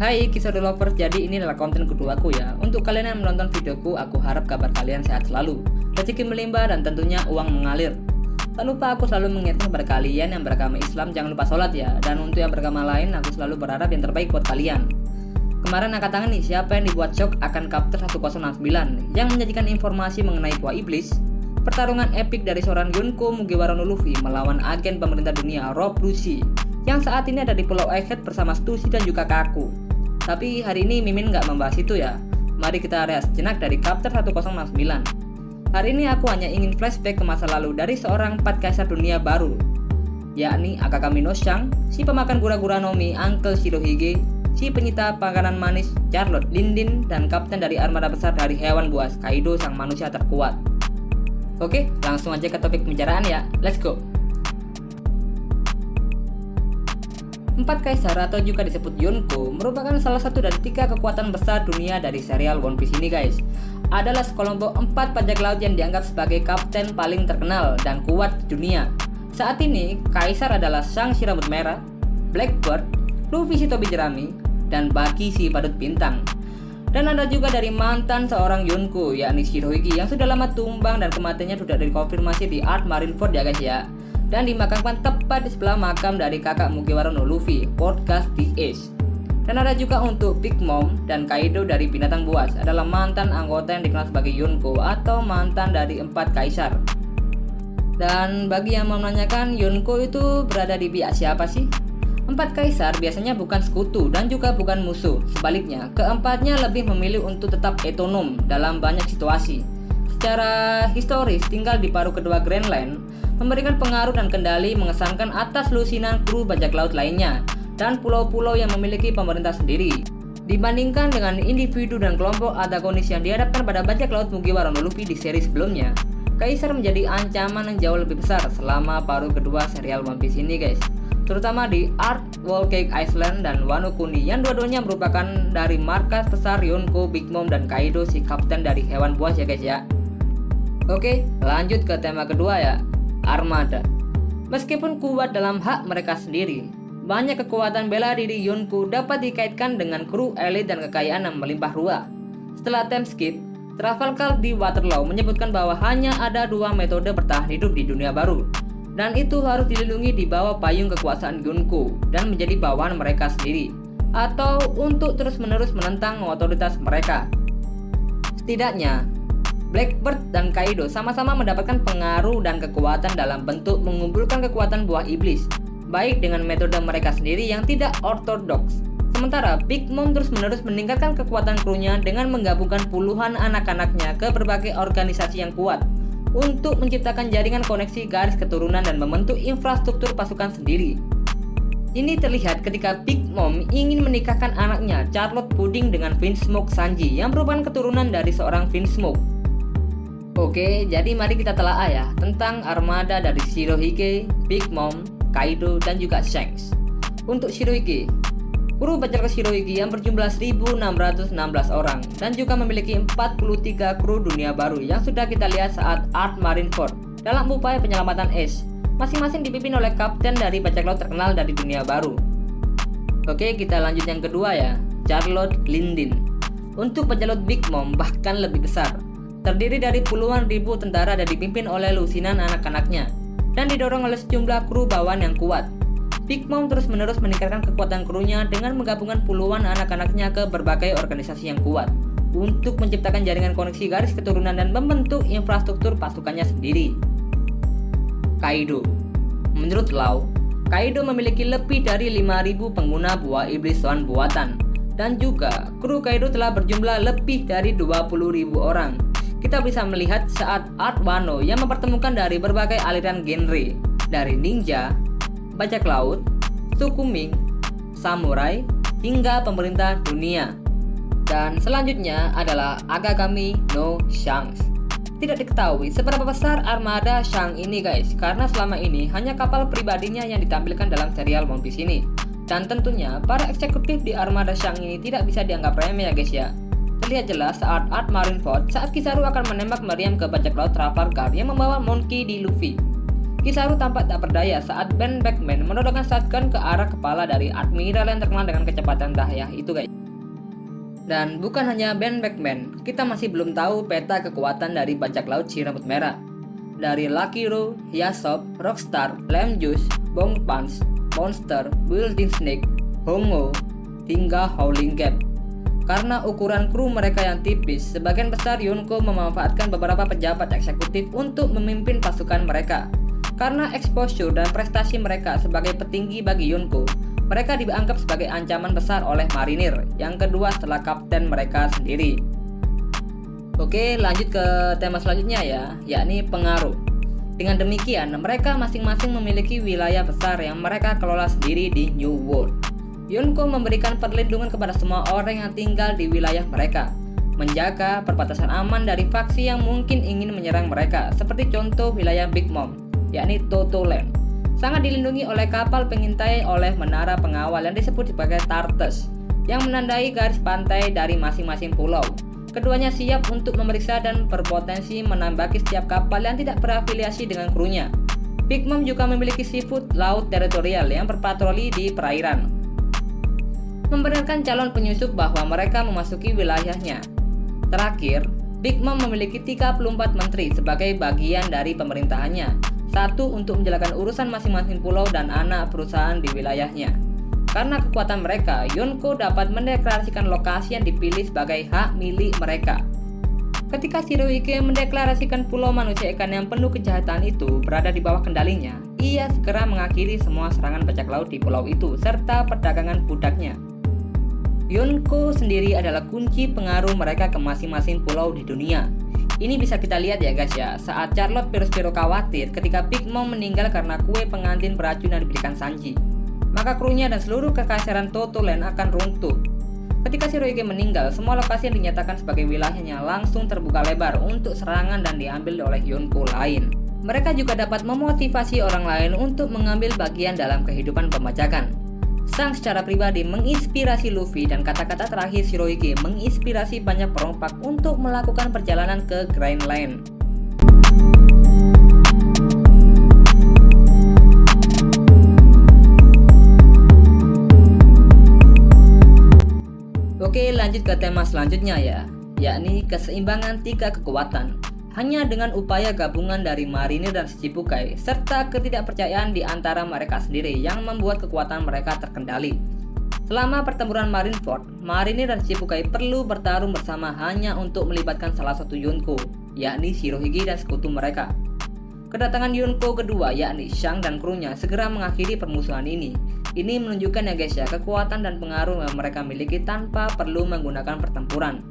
Hai Kisah Lovers, jadi ini adalah konten keduaku ya. Untuk kalian yang menonton videoku, aku harap kabar kalian sehat selalu, rezeki melimpah dan tentunya uang mengalir. Tak lupa aku selalu mengingatkan kepada kalian yang beragama Islam jangan lupa sholat ya. Dan untuk yang beragama lain, aku selalu berharap yang terbaik buat kalian. Kemarin angkat tangan nih, siapa yang dibuat shock akan Chapter 1069 yang menyajikan informasi mengenai buah iblis? Pertarungan epik dari seorang Yonko Mugiwara no Luffy melawan agen pemerintah dunia Rob Lucci yang saat ini ada di Pulau Egghead bersama Stussy dan juga Kaku. Tapi hari ini Mimin nggak membahas itu ya. Mari kita rehat sejenak dari Chapter 1069. Hari ini aku hanya ingin flashback ke masa lalu dari seorang 4 kaisar dunia baru, yakni Akagami no Shang, si pemakan gura-gura Nomi, Uncle Shirohige, si penyita makanan manis Charlotte Lindin, dan kapten dari armada besar dari hewan buas Kaido sang manusia terkuat. Oke, langsung aja ke topik pembicaraan ya. Let's go. 4 kaisar atau juga disebut Yonko merupakan salah satu dari 3 kekuatan besar dunia dari serial One Piece ini guys. Adalah sekelompok 4 bajak laut yang dianggap sebagai kapten paling terkenal dan kuat di dunia. Saat ini, kaisar adalah Shang si rambut merah, Blackbird, Luffy si topi jerami, dan Buggy si badut bintang. Dan ada juga dari mantan seorang Yonko, yakni Shirohige yang sudah lama tumbang dan kematiannya sudah dikonfirmasi di Art Marineford ya guys ya. Dan dimakamkan tepat di sebelah makam dari kakak Mugiwara no Luffy, Podcast The Ace. Dan ada juga untuk Big Mom dan Kaido dari binatang buas, adalah mantan anggota yang dikenal sebagai Yonko atau mantan dari 4 kaisar. Dan bagi yang mau menanyakan, Yonko itu berada di pihak siapa sih? 4 kaisar biasanya bukan sekutu dan juga bukan musuh. Sebaliknya, keempatnya lebih memilih untuk tetap otonom dalam banyak situasi. Secara historis, tinggal di paruh kedua Grand Line memberikan pengaruh dan kendali mengesankan atas lusinan kru bajak laut lainnya dan pulau-pulau yang memiliki pemerintah sendiri. Dibandingkan dengan individu dan kelompok antagonis yang dihadapkan pada bajak laut Mugiwara no Luffy di seri sebelumnya, kaisar menjadi ancaman yang jauh lebih besar selama paruh kedua serial One Piece ini guys. Terutama di Arc Whole Cake Island dan Wano Kuni yang dua-duanya merupakan dari markas besar Yonko, Big Mom, dan Kaido si kapten dari hewan buas ya guys ya. Oke, lanjut ke tema kedua ya, armada. Meskipun kuat dalam hak mereka sendiri, banyak kekuatan bela diri Yonko dapat dikaitkan dengan kru elit dan kekayaan yang melimpah ruah. Setelah time skip, Trafalgar di Waterloo menyebutkan bahwa hanya ada 2 metode bertahan hidup di dunia baru, dan itu harus dilindungi di bawah payung kekuasaan Yonko dan menjadi bawahan mereka sendiri, atau untuk terus-menerus menentang otoritas mereka. Setidaknya, Blackbird dan Kaido sama-sama mendapatkan pengaruh dan kekuatan dalam bentuk mengumpulkan kekuatan buah iblis, baik dengan metode mereka sendiri yang tidak ortodoks. Sementara Big Mom terus-menerus meningkatkan kekuatan krunya dengan menggabungkan puluhan anak-anaknya ke berbagai organisasi yang kuat untuk menciptakan jaringan koneksi garis keturunan dan membentuk infrastruktur pasukan sendiri. Ini terlihat ketika Big Mom ingin menikahkan anaknya Charlotte Pudding dengan Vinsmoke Sanji yang merupakan keturunan dari seorang Vinsmoke. Oke, jadi mari kita telaah ya tentang armada dari Shirohige, Big Mom, Kaido, dan juga Shanks. Untuk Shirohige, kru bajak laut Shirohige yang berjumlah 1616 orang dan juga memiliki 43 kru dunia baru yang sudah kita lihat saat Art Marineford dalam upaya penyelamatan Ace, masing-masing dipimpin oleh kapten dari bajak laut terkenal dari dunia baru. Oke, kita lanjut yang kedua ya, Charlotte Lindin. Untuk bajak laut Big Mom bahkan lebih besar, terdiri dari puluhan ribu tentara dan dipimpin oleh lusinan anak-anaknya dan didorong oleh sejumlah kru bawahan yang kuat. Big Mom terus-menerus meningkatkan kekuatan krunya dengan menggabungkan puluhan anak-anaknya ke berbagai organisasi yang kuat untuk menciptakan jaringan koneksi garis keturunan dan membentuk infrastruktur pasukannya sendiri. Kaido. Menurut Law, Kaido memiliki lebih dari 5.000 pengguna buah iblis soan buatan, dan juga kru Kaido telah berjumlah lebih dari 20.000 orang. Kita bisa melihat saat Art Wano yang mempertemukan dari berbagai aliran genre, dari ninja, bajak laut, suku Ming, samurai, hingga pemerintah dunia. Dan selanjutnya adalah Akagami no Shang. Tidak diketahui seberapa besar armada Shang ini guys, karena selama ini hanya kapal pribadinya yang ditampilkan dalam serial One Piece ini. Dan tentunya para eksekutif di armada Shang ini tidak bisa dianggap remeh ya guys ya. Terlihat jelas saat Art Marineford saat Kizaru akan menembak meriam ke bajak laut Trafalgar yang membawa Monkey D. Luffy. Kizaru tampak tak berdaya saat Ben Beckman menodongkan shotgun ke arah kepala dari admiral yang terkenal dengan kecepatan dahsyat itu guys. Dan bukan hanya Ben Beckman, kita masih belum tahu peta kekuatan dari bajak laut si rambut merah. Dari Lucky Roux, Yasop, Rockstar, Lime Juice, Bong Punch, Monster, Building Snake, Hongo, hingga Howling Gap. Karena ukuran kru mereka yang tipis, sebagian besar Yonko memanfaatkan beberapa pejabat eksekutif untuk memimpin pasukan mereka. Karena exposure dan prestasi mereka sebagai petinggi bagi Yonko, mereka dianggap sebagai ancaman besar oleh marinir yang kedua setelah kapten mereka sendiri. Oke, lanjut ke tema selanjutnya ya, yakni pengaruh. Dengan demikian, mereka masing-masing memiliki wilayah besar yang mereka kelola sendiri di New World. Yonko memberikan perlindungan kepada semua orang yang tinggal di wilayah mereka, menjaga perbatasan aman dari faksi yang mungkin ingin menyerang mereka, seperti contoh wilayah Big Mom, yakni Totoland. Sangat dilindungi oleh kapal pengintai oleh menara pengawal yang disebut sebagai Tartus, yang menandai garis pantai dari masing-masing pulau. Keduanya siap untuk memeriksa dan berpotensi menambaki setiap kapal yang tidak berafiliasi dengan krunya. Big Mom juga memiliki seafood laut teritorial yang berpatroli di perairan, membenarkan calon penyusup bahwa mereka memasuki wilayahnya. Terakhir, Big Mom memiliki 34 menteri sebagai bagian dari pemerintahannya, satu untuk menjalankan urusan masing-masing pulau dan anak perusahaan di wilayahnya. Karena kekuatan mereka, Yonko dapat mendeklarasikan lokasi yang dipilih sebagai hak milik mereka. Ketika Shirohige mendeklarasikan pulau manusia ikan yang penuh kejahatan itu berada di bawah kendalinya, ia segera mengakhiri semua serangan bajak laut di pulau itu serta perdagangan budaknya. Yonko sendiri adalah kunci pengaruh mereka ke masing-masing pulau di dunia. Ini bisa kita lihat ya guys ya, saat Charlotte Perospero khawatir ketika Big Mom meninggal karena kue pengantin beracun yang diberikan Sanji, maka krunya dan seluruh kekaisaran Totoland akan runtuh. Ketika Shirohige meninggal, semua lokasi yang dinyatakan sebagai wilayahnya langsung terbuka lebar untuk serangan dan diambil oleh Yonko lain. Mereka juga dapat memotivasi orang lain untuk mengambil bagian dalam kehidupan pembajakan. Sang secara pribadi menginspirasi Luffy dan kata-kata terakhir Shirohige menginspirasi banyak perompak untuk melakukan perjalanan ke Grand Line. Oke, lanjut ke tema selanjutnya ya, yakni keseimbangan tiga kekuatan. Hanya dengan upaya gabungan dari marinir dan Shichibukai serta ketidakpercayaan di antara mereka sendiri yang membuat kekuatan mereka terkendali. Selama pertempuran Marineford, marinir dan Shichibukai perlu bertarung bersama hanya untuk melibatkan salah satu Yonko, yakni Shirohige dan sekutu mereka. Kedatangan Yonko kedua, yakni Shang dan krunya, segera mengakhiri permusuhan ini. Ini menunjukkan ya guys ya, kekuatan dan pengaruh yang mereka miliki tanpa perlu menggunakan pertempuran.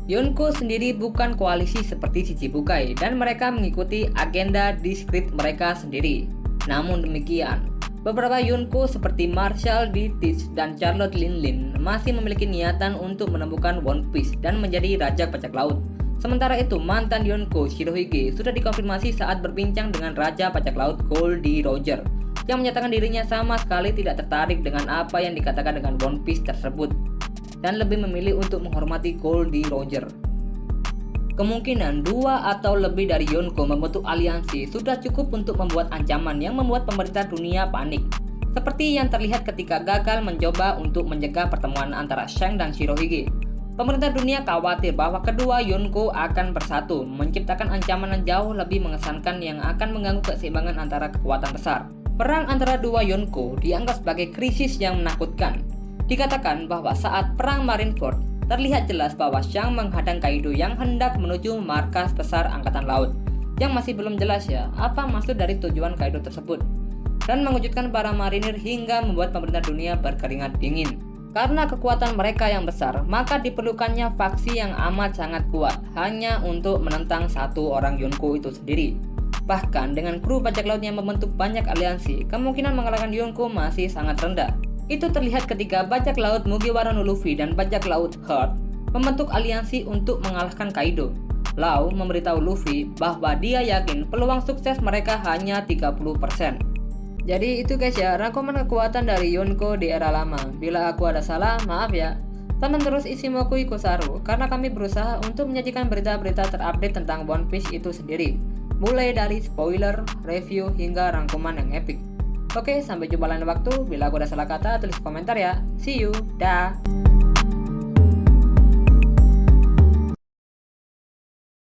Yonko sendiri bukan koalisi seperti Shichibukai dan mereka mengikuti agenda diskret mereka sendiri. Namun demikian, beberapa Yonko seperti Marshall D. Teach dan Charlotte Linlin masih memiliki niatan untuk menemukan One Piece dan menjadi raja bajak laut. Sementara itu, mantan Yonko Shirohige sudah dikonfirmasi saat berbincang dengan raja bajak laut Gold D. Roger, yang menyatakan dirinya sama sekali tidak tertarik dengan apa yang dikatakan dengan One Piece tersebut, dan lebih memilih untuk menghormati Gold D. Roger. Kemungkinan dua atau lebih dari Yonko membentuk aliansi sudah cukup untuk membuat ancaman yang membuat pemerintah dunia panik, seperti yang terlihat ketika gagal mencoba untuk mencegah pertemuan antara Shang dan Shirohige. Pemerintah dunia khawatir bahwa kedua Yonko akan bersatu, menciptakan ancaman yang jauh lebih mengesankan yang akan mengganggu keseimbangan antara kekuatan besar. Perang antara dua Yonko dianggap sebagai krisis yang menakutkan. Dikatakan bahwa saat perang Marineford, terlihat jelas bahwa Shang menghadang Kaido yang hendak menuju markas besar angkatan laut, yang masih belum jelas ya apa maksud dari tujuan Kaido tersebut, dan mengejutkan para marinir hingga membuat pemerintah dunia berkeringat dingin. Karena kekuatan mereka yang besar, maka diperlukannya faksi yang amat sangat kuat hanya untuk menentang satu orang Yonko itu sendiri. Bahkan dengan kru bajak laut yang membentuk banyak aliansi, kemungkinan mengalahkan Yonko masih sangat rendah. Itu terlihat ketika bajak laut Mugiwara no Luffy dan bajak laut Heart membentuk aliansi untuk mengalahkan Kaido. Lau memberitahu Luffy bahwa dia yakin peluang sukses mereka hanya 30%. Jadi itu guys ya, rangkuman kekuatan dari Yonko di era lama. Bila aku ada salah, maaf ya. Tonton terus Ichimoku Ikosaru, karena kami berusaha untuk menyajikan berita-berita terupdate tentang One Piece itu sendiri. mulai dari spoiler, review, hingga rangkuman yang epic. Oke, sampai jumpa lain waktu. Bila aku ada salah kata, tulis komentar ya. See you, dah.